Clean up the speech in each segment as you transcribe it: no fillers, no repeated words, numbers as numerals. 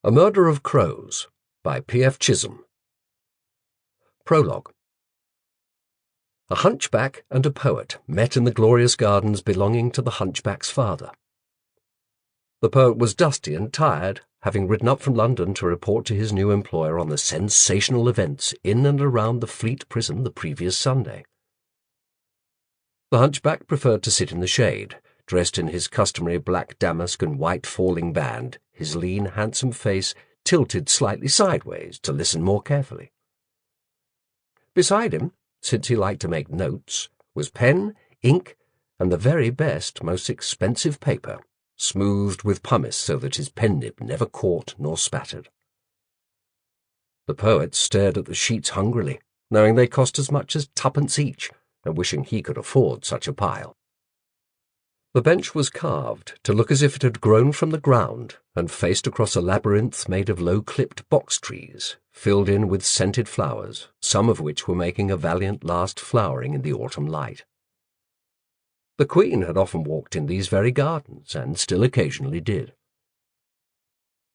A Murder of Crows by P.F. Chisholm. Prologue. A hunchback and a poet met in the glorious gardens belonging to the hunchback's father. The poet was dusty and tired, having ridden up from London to report to his new employer on the sensational events in and around the Fleet prison the previous Sunday. The hunchback preferred to sit in the shade, dressed in his customary black damask and white falling band, his lean, handsome face tilted slightly sideways to listen more carefully. Beside him, since he liked to make notes, was pen, ink, and the very best, most expensive paper, smoothed with pumice so that his pen-nib never caught nor spattered. The poet stared at the sheets hungrily, knowing they cost as much as twopence each, and wishing he could afford such a pile. The bench was carved to look as if it had grown from the ground and faced across a labyrinth made of low-clipped box trees, filled in with scented flowers, some of which were making a valiant last flowering in the autumn light. The Queen had often walked in these very gardens, and still occasionally did.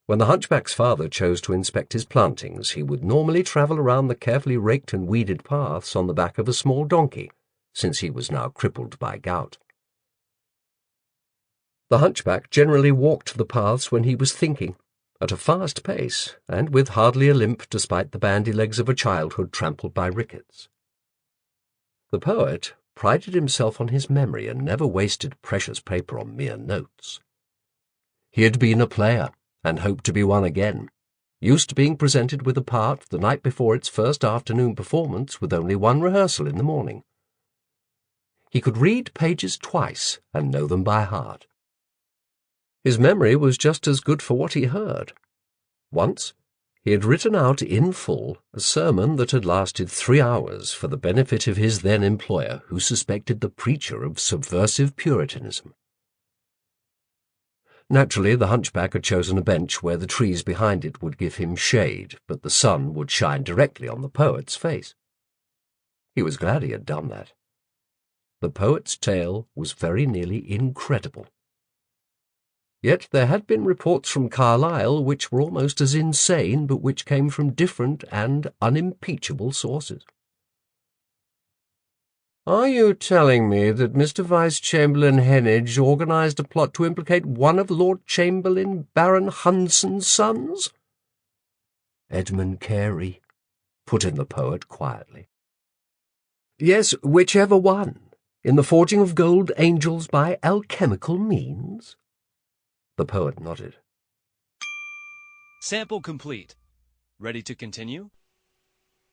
When the hunchback's father chose to inspect his plantings, he would normally travel around the carefully raked and weeded paths on the back of a small donkey, since he was now crippled by gout. The hunchback generally walked the paths when he was thinking, at a fast pace, and with hardly a limp despite the bandy legs of a childhood trampled by rickets. The poet prided himself on his memory and never wasted precious paper on mere notes. He had been a player, and hoped to be one again, used to being presented with a part the night before its first afternoon performance with only one rehearsal in the morning. He could read pages twice and know them by heart. His memory was just as good for what he heard. Once, he had written out in full a sermon that had lasted 3 hours for the benefit of his then-employer, who suspected the preacher of subversive Puritanism. Naturally, the hunchback had chosen a bench where the trees behind it would give him shade, but the sun would shine directly on the poet's face. He was glad he had done that. The poet's tale was very nearly incredible. Yet there had been reports from Carlisle which were almost as insane, but which came from different and unimpeachable sources. "Are you telling me that Mr. Vice-Chamberlain Heneage organised a plot to implicate one of Lord Chamberlain Baron Hunsdon's sons?" "Edmund Carey," put in the poet quietly. "Yes, whichever one, in the forging of gold angels by alchemical means?" The poet nodded. Sample complete. Ready to continue?